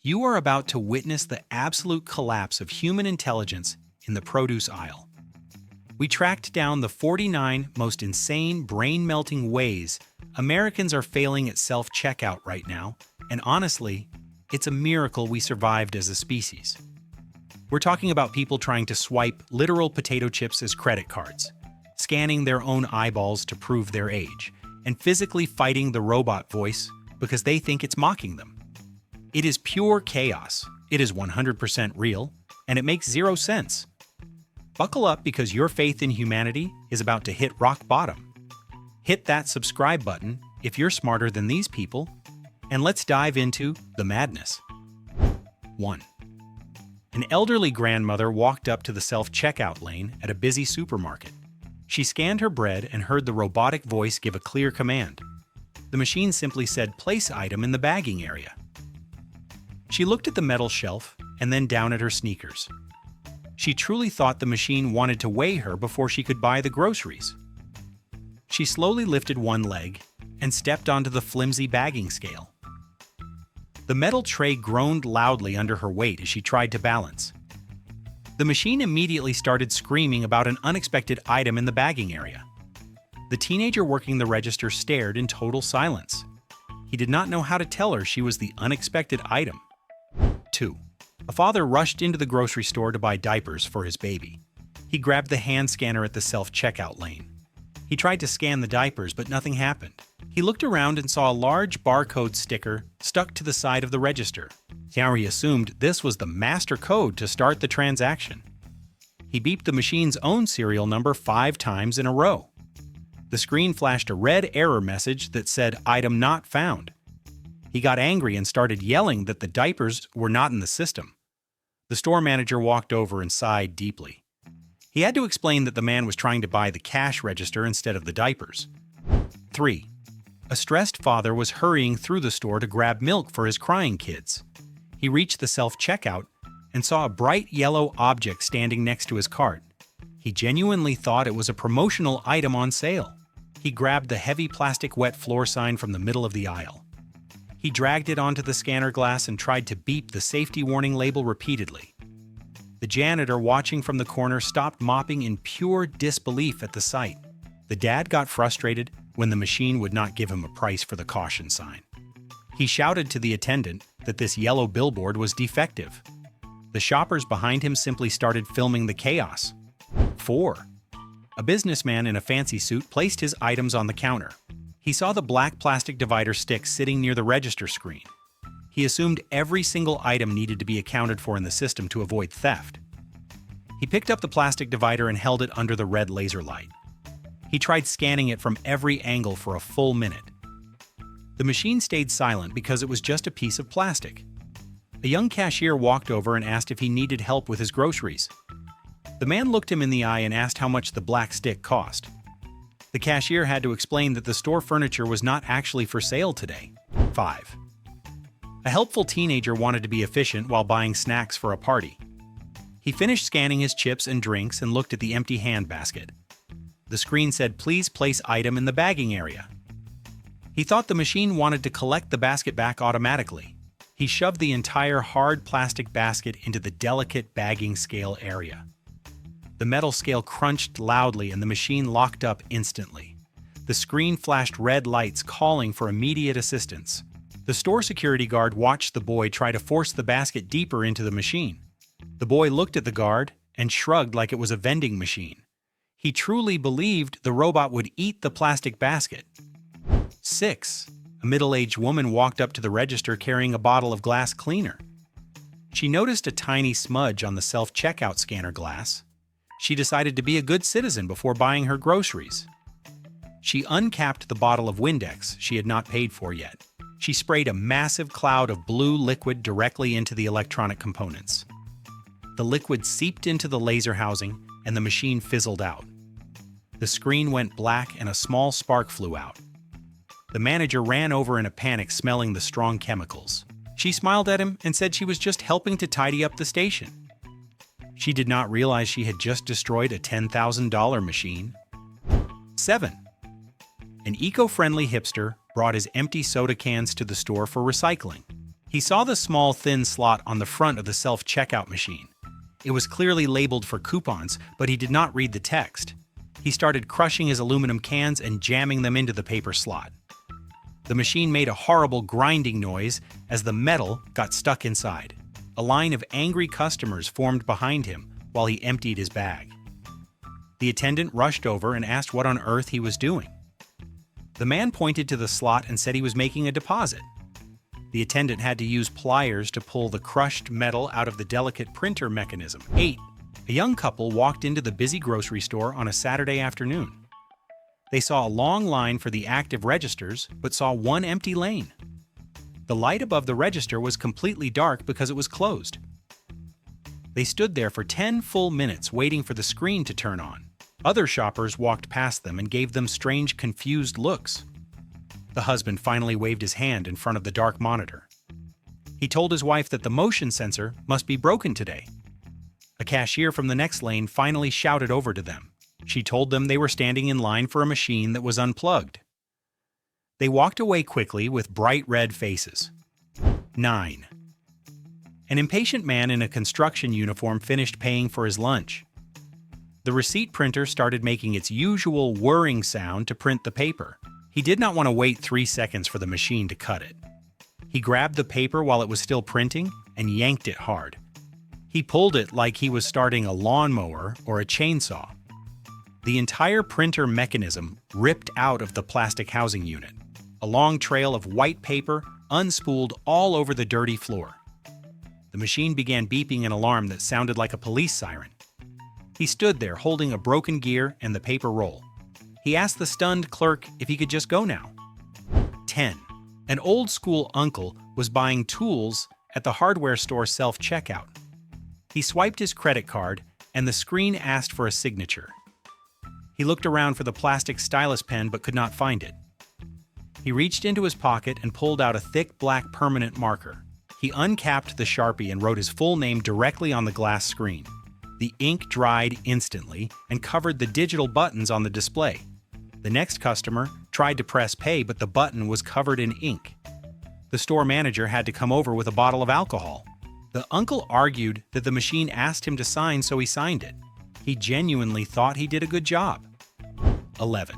You are about to witness the absolute collapse of human intelligence in the produce aisle. We tracked down the 49 most insane, brain-melting ways Americans are failing at self-checkout right now, and honestly, it's a miracle we survived as a species. We're talking about people trying to swipe literal potato chips as credit cards, scanning their own eyeballs to prove their age, and physically fighting the robot voice because they think it's mocking them. It is pure chaos, it is 100% real, and it makes zero sense. Buckle up because your faith in humanity is about to hit rock bottom. Hit that subscribe button if you're smarter than these people, and let's dive into the madness. 1. An elderly grandmother walked up to the self-checkout lane at a busy supermarket. She scanned her bread and heard the robotic voice give a clear command. The machine simply said, "Place item in the bagging area." She looked at the metal shelf and then down at her sneakers. She truly thought the machine wanted to weigh her before she could buy the groceries. She slowly lifted one leg and stepped onto the flimsy bagging scale. The metal tray groaned loudly under her weight as she tried to balance. The machine immediately started screaming about an unexpected item in the bagging area. The teenager working the register stared in total silence. He did not know how to tell her she was the unexpected item. 2. A father rushed into the grocery store to buy diapers for his baby. He grabbed the hand scanner at the self-checkout lane. He tried to scan the diapers, but nothing happened. He looked around and saw a large barcode sticker stuck to the side of the register. Now he assumed this was the master code to start the transaction. He beeped the machine's own serial number 5 times in a row. The screen flashed a red error message that said, "Item not found." He got angry and started yelling that the diapers were not in the system. The store manager walked over and sighed deeply. He had to explain that the man was trying to buy the cash register instead of the diapers. 3. A stressed father was hurrying through the store to grab milk for his crying kids. He reached the self-checkout and saw a bright yellow object standing next to his cart. He genuinely thought it was a promotional item on sale. He grabbed the heavy plastic wet floor sign from the middle of the aisle. He dragged it onto the scanner glass and tried to beep the safety warning label repeatedly. The janitor watching from the corner stopped mopping in pure disbelief at the sight. The dad got frustrated when the machine would not give him a price for the caution sign. He shouted to the attendant that this yellow billboard was defective. The shoppers behind him simply started filming the chaos. 4. A businessman in a fancy suit placed his items on the counter. He saw the black plastic divider stick sitting near the register screen. He assumed every single item needed to be accounted for in the system to avoid theft. He picked up the plastic divider and held it under the red laser light. He tried scanning it from every angle for a full minute. The machine stayed silent because it was just a piece of plastic. A young cashier walked over and asked if he needed help with his groceries. The man looked him in the eye and asked how much the black stick cost. The cashier had to explain that the store furniture was not actually for sale today. 5. A helpful teenager wanted to be efficient while buying snacks for a party. He finished scanning his chips and drinks and looked at the empty handbasket. The screen said, "Please place item in the bagging area." He thought the machine wanted to collect the basket back automatically. He shoved the entire hard plastic basket into the delicate bagging scale area. The metal scale crunched loudly and the machine locked up instantly. The screen flashed red lights calling for immediate assistance. The store security guard watched the boy try to force the basket deeper into the machine. The boy looked at the guard and shrugged like it was a vending machine. He truly believed the robot would eat the plastic basket. 6. A middle-aged woman walked up to the register carrying a bottle of glass cleaner. She noticed a tiny smudge on the self-checkout scanner glass. She decided to be a good citizen before buying her groceries. She uncapped the bottle of Windex she had not paid for yet. She sprayed a massive cloud of blue liquid directly into the electronic components. The liquid seeped into the laser housing and the machine fizzled out. The screen went black and a small spark flew out. The manager ran over in a panic, smelling the strong chemicals. She smiled at him and said she was just helping to tidy up the station. She did not realize she had just destroyed a $10,000 machine. 7. An eco-friendly hipster brought his empty soda cans to the store for recycling. He saw the small, thin slot on the front of the self-checkout machine. It was clearly labeled for coupons, but he did not read the text. He started crushing his aluminum cans and jamming them into the paper slot. The machine made a horrible grinding noise as the metal got stuck inside. A line of angry customers formed behind him while he emptied his bag. The attendant rushed over and asked what on earth he was doing. The man pointed to the slot and said he was making a deposit. The attendant had to use pliers to pull the crushed metal out of the delicate printer mechanism. 8. A young couple walked into the busy grocery store on a Saturday afternoon. They saw a long line for the active registers, but saw one empty lane. The light above the register was completely dark because it was closed. They stood there for 10 full minutes waiting for the screen to turn on. Other shoppers walked past them and gave them strange, confused looks. The husband finally waved his hand in front of the dark monitor. He told his wife that the motion sensor must be broken today. A cashier from the next lane finally shouted over to them. She told them they were standing in line for a machine that was unplugged. They walked away quickly with bright red faces. 9. An impatient man in a construction uniform finished paying for his lunch. The receipt printer started making its usual whirring sound to print the paper. He did not want to wait 3 seconds for the machine to cut it. He grabbed the paper while it was still printing and yanked it hard. He pulled it like he was starting a lawnmower or a chainsaw. The entire printer mechanism ripped out of the plastic housing unit. A long trail of white paper unspooled all over the dirty floor. The machine began beeping an alarm that sounded like a police siren. He stood there holding a broken gear and the paper roll. He asked the stunned clerk if he could just go now. 10. An old-school uncle was buying tools at the hardware store self-checkout. He swiped his credit card, and the screen asked for a signature. He looked around for the plastic stylus pen but could not find it. He reached into his pocket and pulled out a thick black permanent marker. He uncapped the Sharpie and wrote his full name directly on the glass screen. The ink dried instantly and covered the digital buttons on the display. The next customer tried to press pay, but the button was covered in ink. The store manager had to come over with a bottle of alcohol. The uncle argued that the machine asked him to sign, so he signed it. He genuinely thought he did a good job. 11.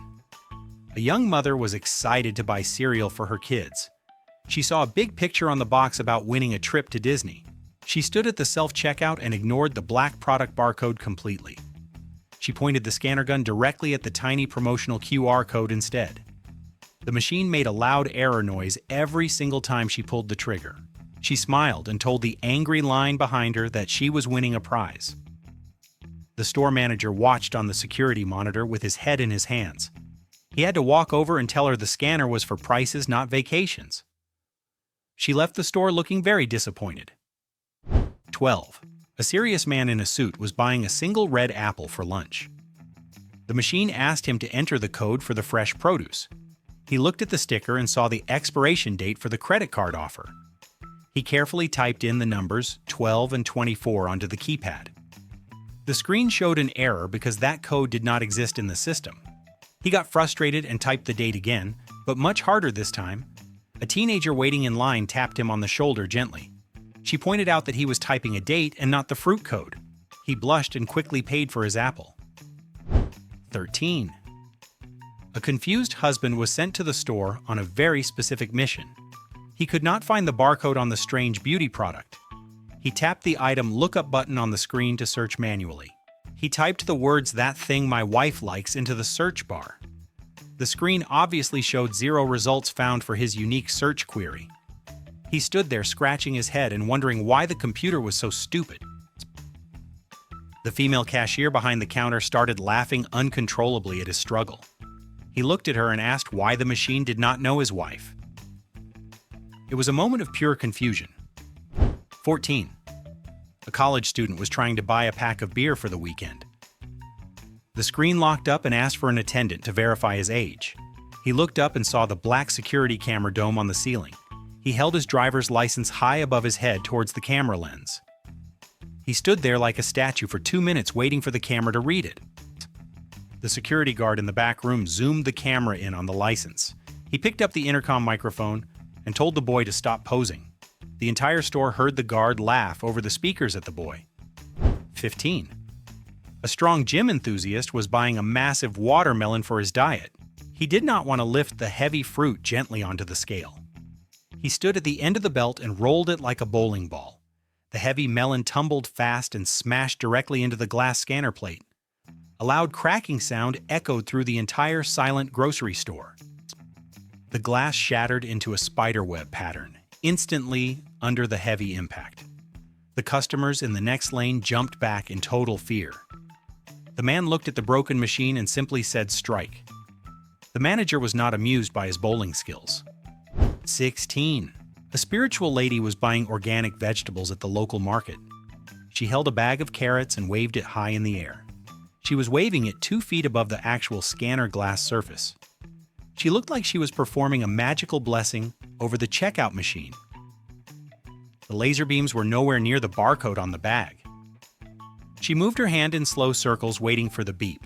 A young mother was excited to buy cereal for her kids. She saw a big picture on the box about winning a trip to Disney. She stood at the self-checkout and ignored the black product barcode completely. She pointed the scanner gun directly at the tiny promotional QR code instead. The machine made a loud error noise every single time she pulled the trigger. She smiled and told the angry line behind her that she was winning a prize. The store manager watched on the security monitor with his head in his hands. He had to walk over and tell her the scanner was for prices, not vacations. She left the store looking very disappointed. 12. A serious man in a suit was buying a single red apple for lunch. The machine asked him to enter the code for the fresh produce. He looked at the sticker and saw the expiration date for the credit card offer. He carefully typed in the numbers 12 and 24 onto the keypad. The screen showed an error because that code did not exist in the system. He got frustrated and typed the date again, but much harder this time. A teenager waiting in line tapped him on the shoulder gently. She pointed out that he was typing a date and not the fruit code. He blushed and quickly paid for his apple. 13. A confused husband was sent to the store on a very specific mission. He could not find the barcode on the strange beauty product. He tapped the item lookup button on the screen to search manually. He typed the words "that thing my wife likes" into the search bar. The screen obviously showed 0 results found for his unique search query. He stood there scratching his head and wondering why the computer was so stupid. The female cashier behind the counter started laughing uncontrollably at his struggle. He looked at her and asked why the machine did not know his wife. It was a moment of pure confusion. 14. A college student was trying to buy a pack of beer for the weekend. The screen locked up and asked for an attendant to verify his age. He looked up and saw the black security camera dome on the ceiling. He held his driver's license high above his head towards the camera lens. He stood there like a statue for 2 minutes waiting for the camera to read it. The security guard in the back room zoomed the camera in on the license. He picked up the intercom microphone and told the boy to stop posing. The entire store heard the guard laugh over the speakers at the boy. 15. A strong gym enthusiast was buying a massive watermelon for his diet. He did not want to lift the heavy fruit gently onto the scale. He stood at the end of the belt and rolled it like a bowling ball. The heavy melon tumbled fast and smashed directly into the glass scanner plate. A loud cracking sound echoed through the entire silent grocery store. The glass shattered into a spiderweb pattern, instantly under the heavy impact. The customers in the next lane jumped back in total fear. The man looked at the broken machine and simply said, "Strike." The manager was not amused by his bowling skills. 16. A spiritual lady was buying organic vegetables at the local market. She held a bag of carrots and waved it high in the air. She was waving it 2 feet above the actual scanner glass surface. She looked like she was performing a magical blessing over the checkout machine. The laser beams were nowhere near the barcode on the bag. She moved her hand in slow circles, waiting for the beep.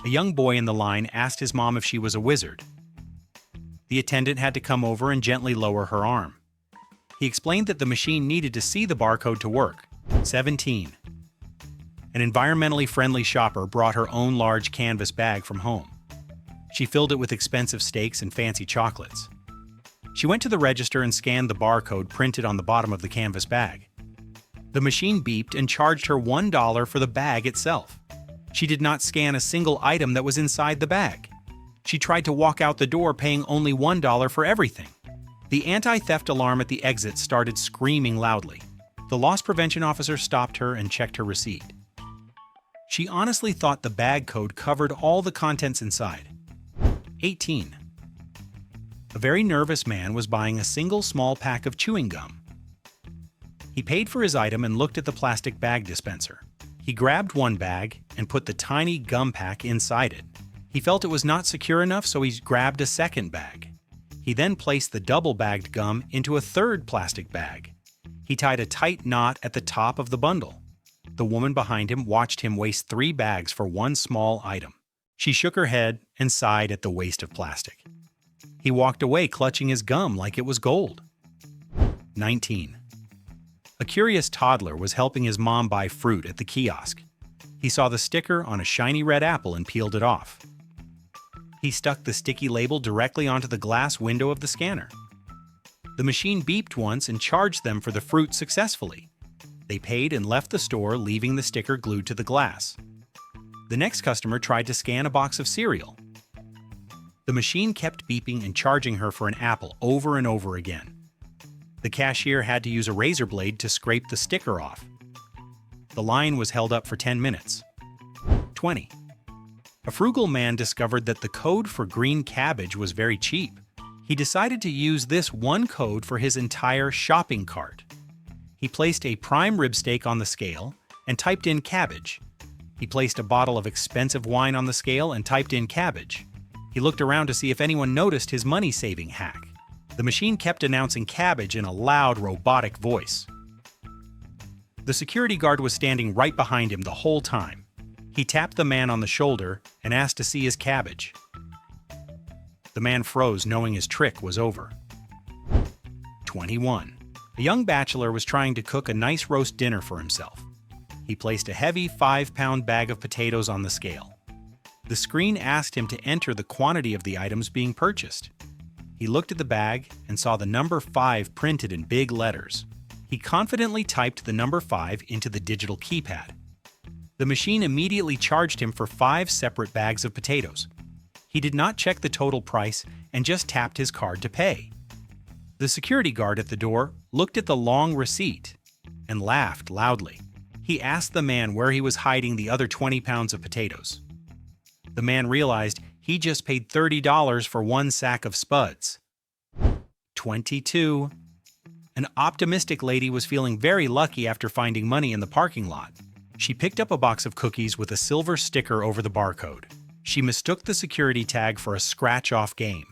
A young boy in the line asked his mom if she was a wizard. The attendant had to come over and gently lower her arm. He explained that the machine needed to see the barcode to work. 17. An environmentally friendly shopper brought her own large canvas bag from home. She filled it with expensive steaks and fancy chocolates. She went to the register and scanned the barcode printed on the bottom of the canvas bag. The machine beeped and charged her $1 for the bag itself. She did not scan a single item that was inside the bag. She tried to walk out the door paying only $1 for everything. The anti-theft alarm at the exit started screaming loudly. The loss prevention officer stopped her and checked her receipt. She honestly thought the bag code covered all the contents inside. 18. A very nervous man was buying a single small pack of chewing gum. He paid for his item and looked at the plastic bag dispenser. He grabbed one bag and put the tiny gum pack inside it. He felt it was not secure enough, so he grabbed a second bag. He then placed the double-bagged gum into a third plastic bag. He tied a tight knot at the top of the bundle. The woman behind him watched him waste 3 bags for one small item. She shook her head and sighed at the waste of plastic. He walked away clutching his gum like it was gold. 19. A curious toddler was helping his mom buy fruit at the kiosk. He saw the sticker on a shiny red apple and peeled it off. He stuck the sticky label directly onto the glass window of the scanner. The machine beeped once and charged them for the fruit successfully. They paid and left the store, leaving the sticker glued to the glass. The next customer tried to scan a box of cereal. The machine kept beeping and charging her for an apple over and over again. The cashier had to use a razor blade to scrape the sticker off. The line was held up for 10 minutes. 20. A frugal man discovered that the code for green cabbage was very cheap. He decided to use this one code for his entire shopping cart. He placed a prime rib steak on the scale and typed in cabbage. He placed a bottle of expensive wine on the scale and typed in cabbage. He looked around to see if anyone noticed his money-saving hack. The machine kept announcing cabbage in a loud, robotic voice. The security guard was standing right behind him the whole time. He tapped the man on the shoulder and asked to see his cabbage. The man froze, knowing his trick was over. 21. A young bachelor was trying to cook a nice roast dinner for himself. He placed a heavy 5-pound bag of potatoes on the scale. The screen asked him to enter the quantity of the items being purchased. He looked at the bag and saw the number 5 printed in big letters. He confidently typed the number 5 into the digital keypad. The machine immediately charged him for 5 separate bags of potatoes. He did not check the total price and just tapped his card to pay. The security guard at the door looked at the long receipt and laughed loudly. He asked the man where he was hiding the other 20 pounds of potatoes. The man realized he just paid $30 for one sack of spuds. 22. An optimistic lady was feeling very lucky after finding money in the parking lot. She picked up a box of cookies with a silver sticker over the barcode. She mistook the security tag for a scratch-off game.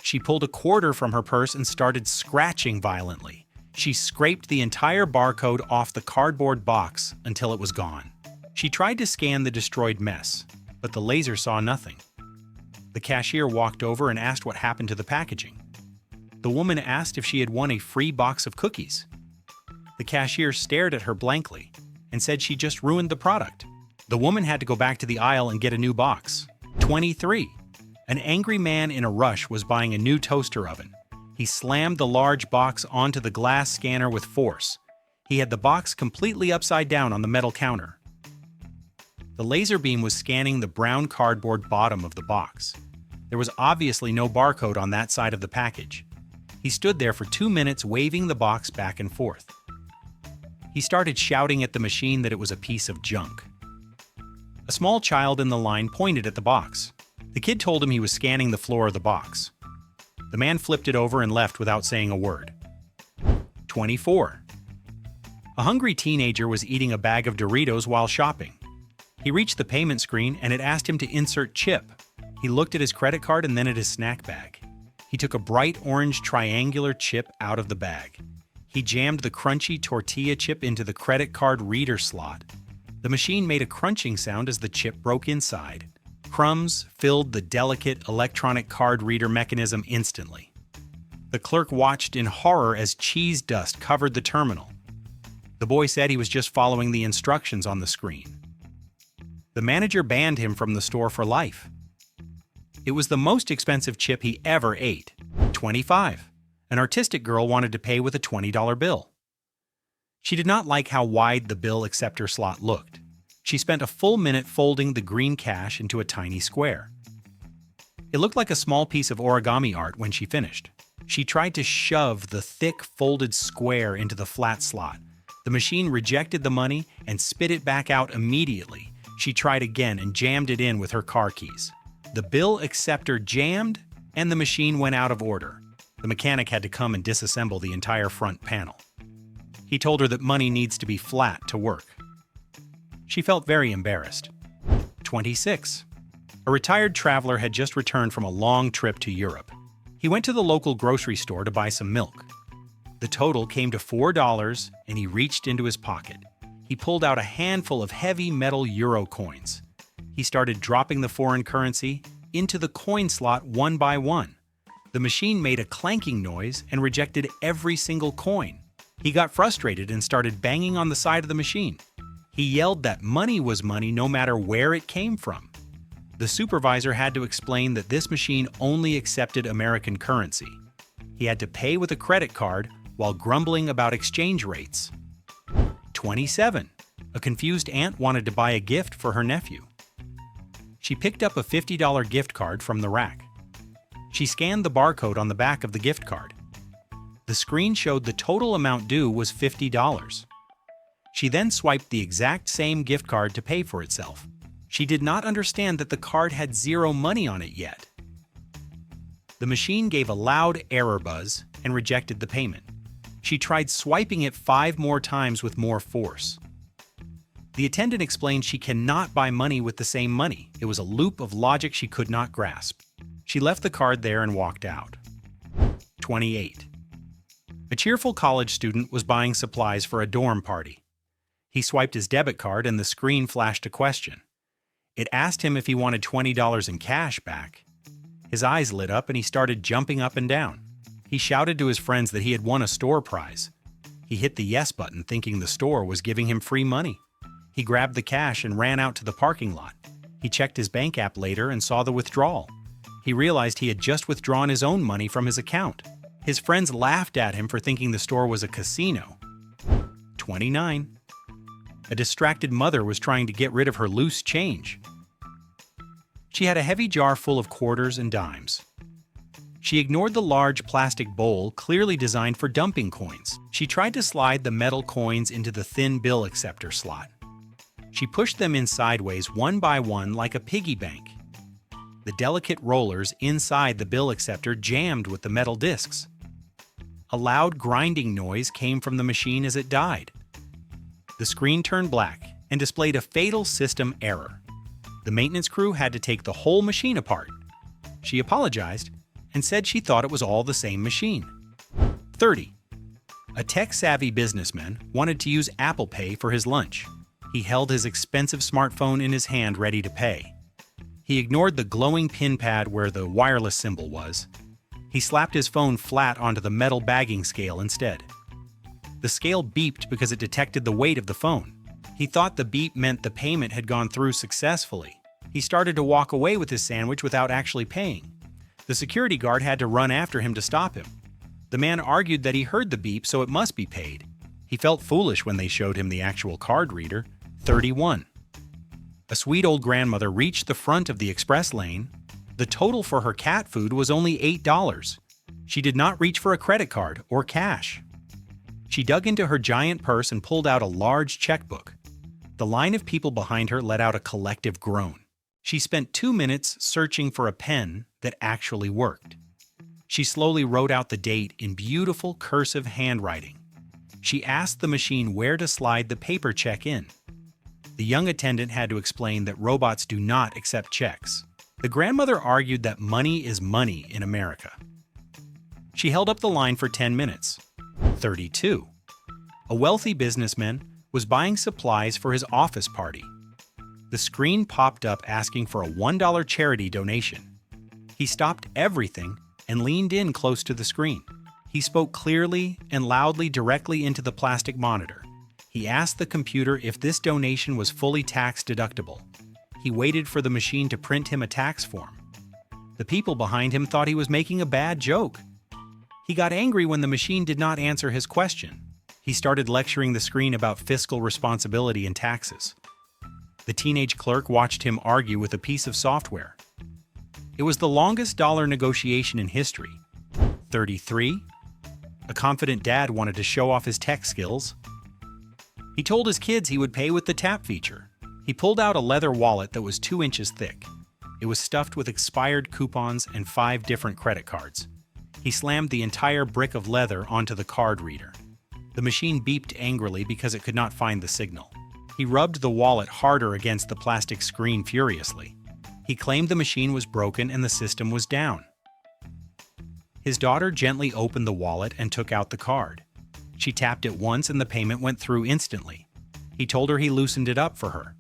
She pulled a quarter from her purse and started scratching violently. She scraped the entire barcode off the cardboard box until it was gone. She tried to scan the destroyed mess, but the laser saw nothing. The cashier walked over and asked what happened to the packaging. The woman asked if she had won a free box of cookies. The cashier stared at her blankly and said she just ruined the product. The woman had to go back to the aisle and get a new box. 23. An angry man in a rush was buying a new toaster oven. He slammed the large box onto the glass scanner with force. He had the box completely upside down on the metal counter. The laser beam was scanning the brown cardboard bottom of the box. There was obviously no barcode on that side of the package. He stood there for 2 minutes waving the box back and forth. He started shouting at the machine that it was a piece of junk. A small child in the line pointed at the box. The kid told him he was scanning the floor of the box. The man flipped it over and left without saying a word. 24. A hungry teenager was eating a bag of Doritos while shopping. He reached the payment screen and it asked him to insert chip. He looked at his credit card and then at his snack bag. He took a bright orange triangular chip out of the bag. He jammed the crunchy tortilla chip into the credit card reader slot. The machine made a crunching sound as the chip broke inside. Crumbs filled the delicate electronic card reader mechanism instantly. The clerk watched in horror as cheese dust covered the terminal. The boy said he was just following the instructions on the screen. The manager banned him from the store for life. It was the most expensive chip he ever ate. 25. An artistic girl wanted to pay with a $20 bill. She did not like how wide the bill acceptor slot looked. She spent a full minute folding the green cash into a tiny square. It looked like a small piece of origami art when she finished. She tried to shove the thick folded square into the flat slot. The machine rejected the money and spit it back out immediately. She tried again and jammed it in with her car keys. The bill acceptor jammed and the machine went out of order. The mechanic had to come and disassemble the entire front panel. He told her that money needs to be flat to work. She felt very embarrassed. 26. A retired traveler had just returned from a long trip to Europe. He went to the local grocery store to buy some milk. The total came to $4 and he reached into his pocket. He pulled out a handful of heavy metal euro coins. He started dropping the foreign currency into the coin slot one by one. The machine made a clanking noise and rejected every single coin. He got frustrated and started banging on the side of the machine. He yelled that money was money no matter where it came from. The supervisor had to explain that this machine only accepted American currency. He had to pay with a credit card while grumbling about exchange rates. 27. A confused aunt wanted to buy a gift for her nephew. She picked up a $50 gift card from the rack. She scanned the barcode on the back of the gift card. The screen showed the total amount due was $50. She then swiped the exact same gift card to pay for itself. She did not understand that the card had zero money on it yet. The machine gave a loud error buzz and rejected the payment. She tried swiping it 5 more times with more force. The attendant explained she cannot buy money with the same money. It was a loop of logic she could not grasp. She left the card there and walked out. 28. A cheerful college student was buying supplies for a dorm party. He swiped his debit card and the screen flashed a question. It asked him if he wanted $20 in cash back. His eyes lit up and he started jumping up and down. He shouted to his friends that he had won a store prize. He hit the yes button thinking the store was giving him free money. He grabbed the cash and ran out to the parking lot. He checked his bank app later and saw the withdrawal. He realized he had just withdrawn his own money from his account. His friends laughed at him for thinking the store was a casino. 29. A distracted mother was trying to get rid of her loose change. She had a heavy jar full of quarters and dimes. She ignored the large plastic bowl clearly designed for dumping coins. She tried to slide the metal coins into the thin bill acceptor slot. She pushed them in sideways one by one like a piggy bank. The delicate rollers inside the bill acceptor jammed with the metal discs. A loud grinding noise came from the machine as it died. The screen turned black and displayed a fatal system error. The maintenance crew had to take the whole machine apart. She apologized and said she thought it was all the same machine. 30. A tech-savvy businessman wanted to use Apple Pay for his lunch. He held his expensive smartphone in his hand ready to pay. He ignored the glowing pin pad where the wireless symbol was. He slapped his phone flat onto the metal bagging scale instead. The scale beeped because it detected the weight of the phone. He thought the beep meant the payment had gone through successfully. He started to walk away with his sandwich without actually paying. The security guard had to run after him to stop him. The man argued that he heard the beep, so it must be paid. He felt foolish when they showed him the actual card reader. 31. A sweet old grandmother reached the front of the express lane. The total for her cat food was only $8. She did not reach for a credit card or cash. She dug into her giant purse and pulled out a large checkbook. The line of people behind her let out a collective groan. She spent 2 minutes searching for a pen that actually worked. She slowly wrote out the date in beautiful cursive handwriting. She asked the machine where to slide the paper check in. The young attendant had to explain that robots do not accept checks. The grandmother argued that money is money in America. She held up the line for 10 minutes. 32. A wealthy businessman was buying supplies for his office party. The screen popped up asking for a $1 charity donation. He stopped everything and leaned in close to the screen. He spoke clearly and loudly directly into the plastic monitor. He asked the computer if this donation was fully tax deductible. He waited for the machine to print him a tax form. The people behind him thought he was making a bad joke. He got angry when the machine did not answer his question. He started lecturing the screen about fiscal responsibility and taxes. The teenage clerk watched him argue with a piece of software. It was the longest dollar negotiation in history. 33. A confident dad wanted to show off his tech skills. He told his kids he would pay with the tap feature. He pulled out a leather wallet that was 2 inches thick. It was stuffed with expired coupons and 5 different credit cards. He slammed the entire brick of leather onto the card reader. The machine beeped angrily because it could not find the signal. He rubbed the wallet harder against the plastic screen furiously. He claimed the machine was broken and the system was down. His daughter gently opened the wallet and took out the card. She tapped it once and the payment went through instantly. He told her he loosened it up for her.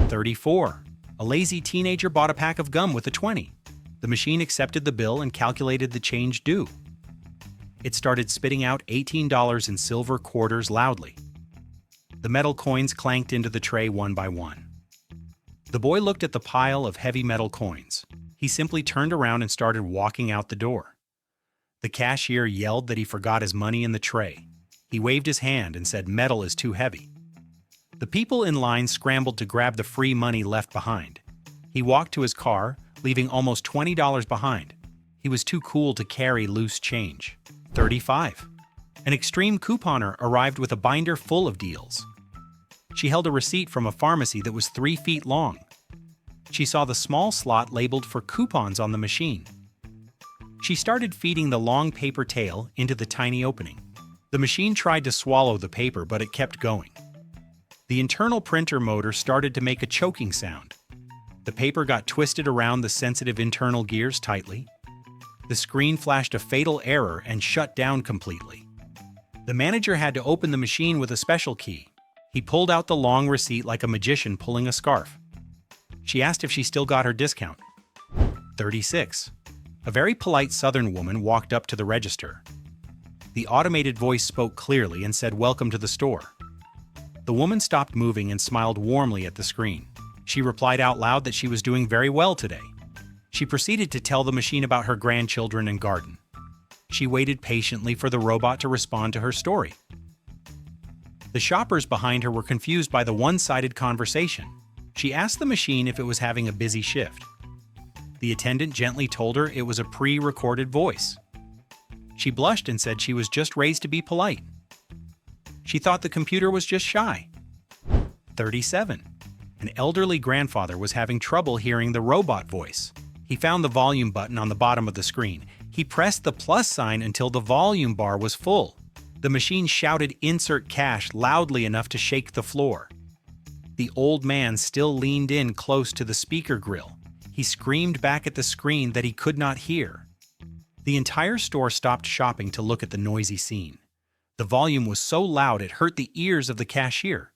34. A lazy teenager bought a pack of gum with a 20. The machine accepted the bill and calculated the change due. It started spitting out $18 in silver quarters loudly. The metal coins clanked into the tray one by one. The boy looked at the pile of heavy metal coins. He simply turned around and started walking out the door. The cashier yelled that he forgot his money in the tray. He waved his hand and said metal is too heavy. The people in line scrambled to grab the free money left behind. He walked to his car, leaving almost $20 behind. He was too cool to carry loose change. 35. An extreme couponer arrived with a binder full of deals. She held a receipt from a pharmacy that was 3 feet long. She saw the small slot labeled for coupons on the machine. She started feeding the long paper tail into the tiny opening. The machine tried to swallow the paper, but it kept going. The internal printer motor started to make a choking sound. The paper got twisted around the sensitive internal gears tightly. The screen flashed a fatal error and shut down completely. The manager had to open the machine with a special key. He pulled out the long receipt like a magician pulling a scarf. She asked if she still got her discount. 36. A very polite Southern woman walked up to the register. The automated voice spoke clearly and said, "Welcome to the store." The woman stopped moving and smiled warmly at the screen. She replied out loud that she was doing very well today. She proceeded to tell the machine about her grandchildren and garden. She waited patiently for the robot to respond to her story. The shoppers behind her were confused by the one-sided conversation. She asked the machine if it was having a busy shift. The attendant gently told her it was a pre-recorded voice. She blushed and said she was just raised to be polite. She thought the computer was just shy. 37. An elderly grandfather was having trouble hearing the robot voice. He found the volume button on the bottom of the screen. He pressed the plus sign until the volume bar was full. The machine shouted "Insert cash" loudly enough to shake the floor. The old man still leaned in close to the speaker grill. He screamed back at the screen that he could not hear. The entire store stopped shopping to look at the noisy scene. The volume was so loud it hurt the ears of the cashier.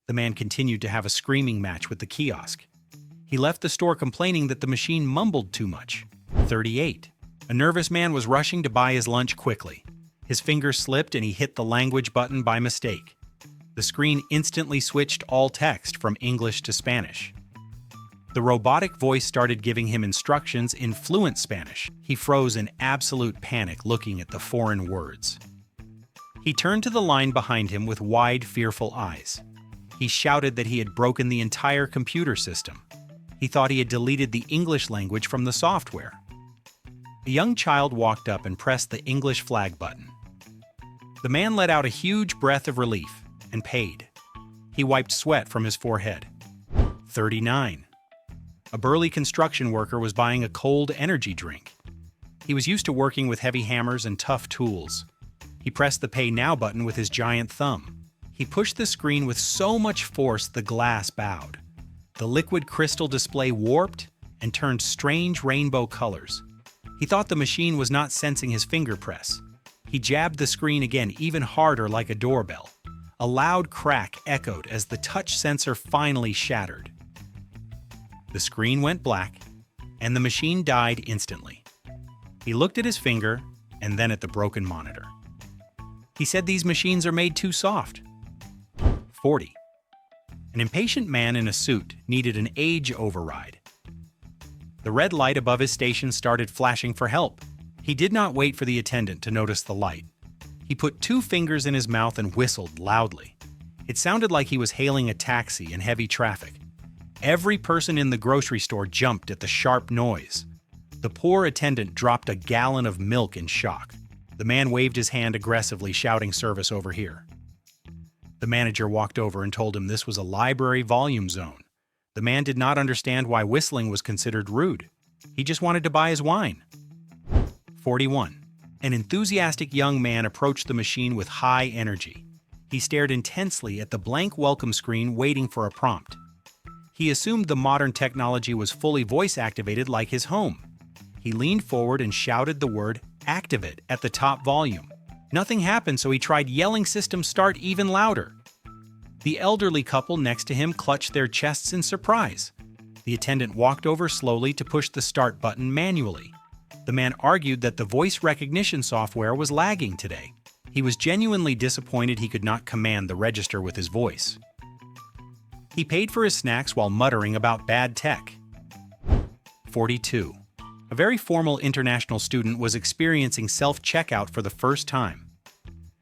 The man continued to have a screaming match with the kiosk. He left the store complaining that the machine mumbled too much. 38. A nervous man was rushing to buy his lunch quickly. His finger slipped and he hit the language button by mistake. The screen instantly switched all text from English to Spanish. The robotic voice started giving him instructions in fluent Spanish. He froze in absolute panic looking at the foreign words. He turned to the line behind him with wide, fearful eyes. He shouted that he had broken the entire computer system. He thought he had deleted the English language from the software. A young child walked up and pressed the English flag button. The man let out a huge breath of relief and paid. He wiped sweat from his forehead. 39. A burly construction worker was buying a cold energy drink. He was used to working with heavy hammers and tough tools. He pressed the Pay Now button with his giant thumb. He pushed the screen with so much force the glass bowed. The liquid crystal display warped and turned strange rainbow colors. He thought the machine was not sensing his finger press. He jabbed the screen again even harder like a doorbell. A loud crack echoed as the touch sensor finally shattered. The screen went black, and the machine died instantly. He looked at his finger and then at the broken monitor. He said these machines are made too soft. 40. An impatient man in a suit needed an age override. The red light above his station started flashing for help. He did not wait for the attendant to notice the light. He put 2 fingers in his mouth and whistled loudly. It sounded like he was hailing a taxi in heavy traffic. Every person in the grocery store jumped at the sharp noise. The poor attendant dropped a gallon of milk in shock. The man waved his hand aggressively, shouting, "Service over here." The manager walked over and told him this was a library volume zone. The man did not understand why whistling was considered rude. He just wanted to buy his wine. 41. An enthusiastic young man approached the machine with high energy. He stared intensely at the blank welcome screen, waiting for a prompt. He assumed the modern technology was fully voice-activated like his home. He leaned forward and shouted the word "Activate" at the top volume. Nothing happened, so he tried yelling "System Start" even louder. The elderly couple next to him clutched their chests in surprise. The attendant walked over slowly to push the start button manually. The man argued that the voice recognition software was lagging today. He was genuinely disappointed he could not command the register with his voice. He paid for his snacks while muttering about bad tech. 42. A very formal international student was experiencing self-checkout for the first time.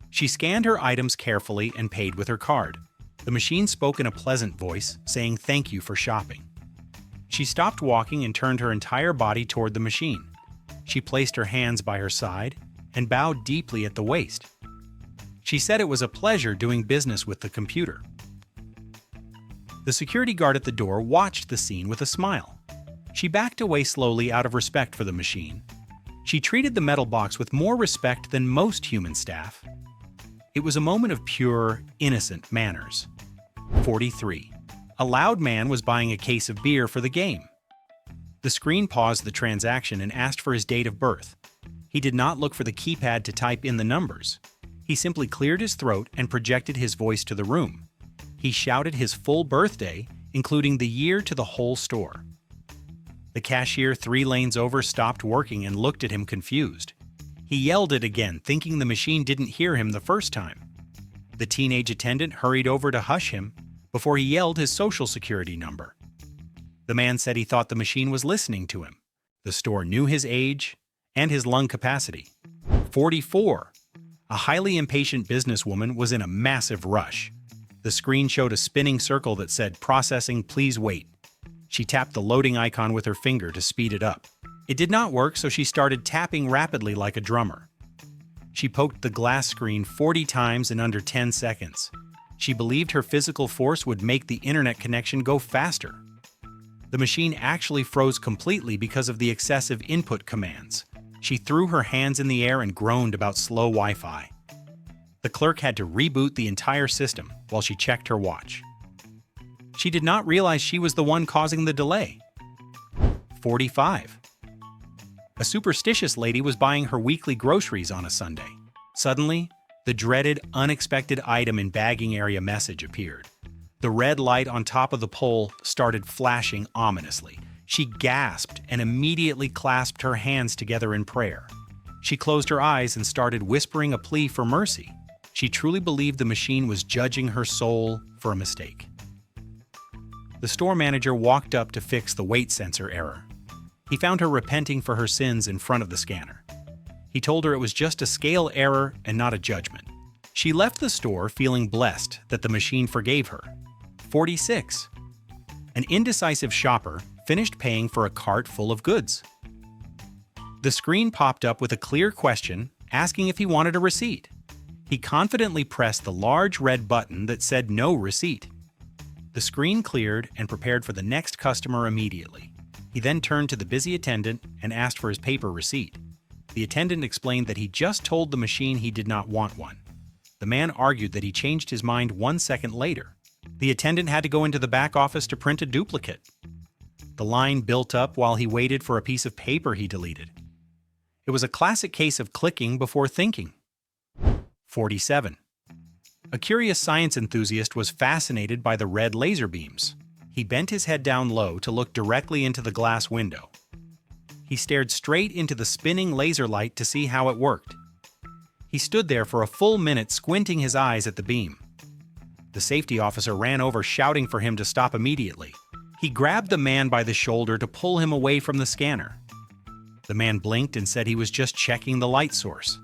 She scanned her items carefully and paid with her card. The machine spoke in a pleasant voice, saying "Thank you for shopping." She stopped walking and turned her entire body toward the machine. She placed her hands by her side and bowed deeply at the waist. She said it was a pleasure doing business with the computer. The security guard at the door watched the scene with a smile. She backed away slowly out of respect for the machine. She treated the metal box with more respect than most human staff. It was a moment of pure, innocent manners. 43. A loud man was buying a case of beer for the game. The screen paused the transaction and asked for his date of birth. He did not look for the keypad to type in the numbers. He simply cleared his throat and projected his voice to the room. He shouted his full birthday, including the year, to the whole store. The cashier 3 lanes over stopped working and looked at him confused. He yelled it again, thinking the machine didn't hear him the first time. The teenage attendant hurried over to hush him before he yelled his social security number. The man said he thought the machine was listening to him. The store knew his age and his lung capacity. 44. A highly impatient businesswoman was in a massive rush. The screen showed a spinning circle that said, "Processing, please wait." She tapped the loading icon with her finger to speed it up. It did not work, so she started tapping rapidly like a drummer. She poked the glass screen 40 times in under 10 seconds. She believed her physical force would make the internet connection go faster. The machine actually froze completely because of the excessive input commands. She threw her hands in the air and groaned about slow Wi-Fi. The clerk had to reboot the entire system while she checked her watch. She did not realize she was the one causing the delay. 45. A superstitious lady was buying her weekly groceries on a Sunday. Suddenly, the dreaded, unexpected item in bagging area message appeared. The red light on top of the pole started flashing ominously. She gasped and immediately clasped her hands together in prayer. She closed her eyes and started whispering a plea for mercy. She truly believed the machine was judging her soul for a mistake. The store manager walked up to fix the weight sensor error. He found her repenting for her sins in front of the scanner. He told her it was just a scale error and not a judgment. She left the store feeling blessed that the machine forgave her. 46. An indecisive shopper finished paying for a cart full of goods. The screen popped up with a clear question asking if he wanted a receipt. He confidently pressed the large red button that said no receipt. The screen cleared and prepared for the next customer immediately. He then turned to the busy attendant and asked for his paper receipt. The attendant explained that he just told the machine he did not want one. The man argued that he changed his mind 1 second later. The attendant had to go into the back office to print a duplicate. The line built up while he waited for a piece of paper he deleted. It was a classic case of clicking before thinking. 47. A curious science enthusiast was fascinated by the red laser beams. He bent his head down low to look directly into the glass window. He stared straight into the spinning laser light to see how it worked. He stood there for a full minute squinting his eyes at the beam. The safety officer ran over shouting for him to stop immediately. He grabbed the man by the shoulder to pull him away from the scanner. The man blinked and said he was just checking the light source.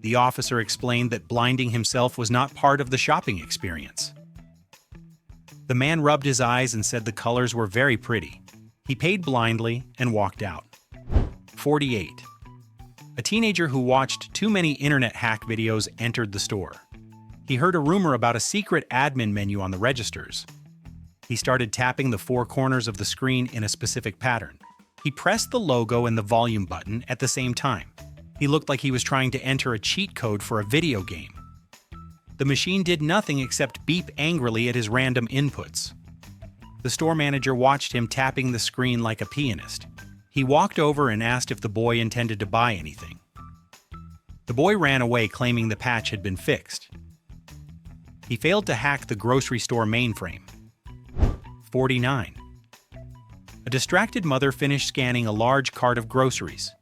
The officer explained that blinding himself was not part of the shopping experience. The man rubbed his eyes and said the colors were very pretty. He paid blindly and walked out. 48. A teenager who watched too many internet hack videos entered the store. He heard a rumor about a secret admin menu on the registers. He started tapping the 4 corners of the screen in a specific pattern. He pressed the logo and the volume button at the same time. He looked like he was trying to enter a cheat code for a video game. The machine did nothing except beep angrily at his random inputs. The store manager watched him tapping the screen like a pianist. He walked over and asked if the boy intended to buy anything. The boy ran away claiming the patch had been fixed. He failed to hack the grocery store mainframe. 49. A distracted mother finished scanning a large cart of groceries.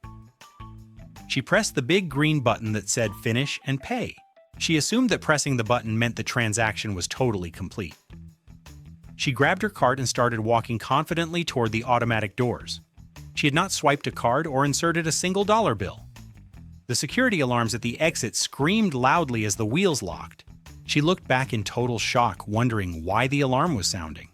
She pressed the big green button that said Finish and Pay. She assumed that pressing the button meant the transaction was totally complete. She grabbed her cart and started walking confidently toward the automatic doors. She had not swiped a card or inserted a single dollar bill. The security alarms at the exit screamed loudly as the wheels locked. She looked back in total shock, wondering why the alarm was sounding.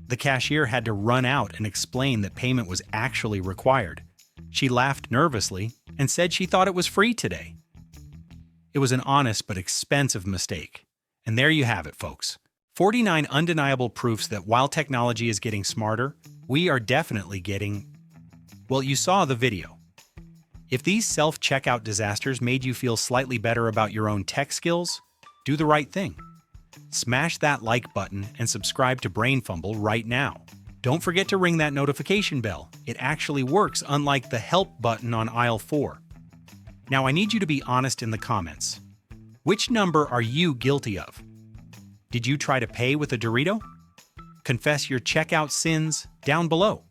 The cashier had to run out and explain that payment was actually required. She laughed nervously and said she thought it was free today. It was an honest but expensive mistake. And there you have it, folks. 49 undeniable proofs that while technology is getting smarter, we are definitely getting... Well, you saw the video. If these self-checkout disasters made you feel slightly better about your own tech skills, do the right thing. Smash that like button and subscribe to BrainFumble right now. Don't forget to ring that notification bell. It actually works, unlike the help button on aisle 4. Now I need you to be honest in the comments. Which number are you guilty of? Did you try to pay with a Dorito? Confess your checkout sins down below.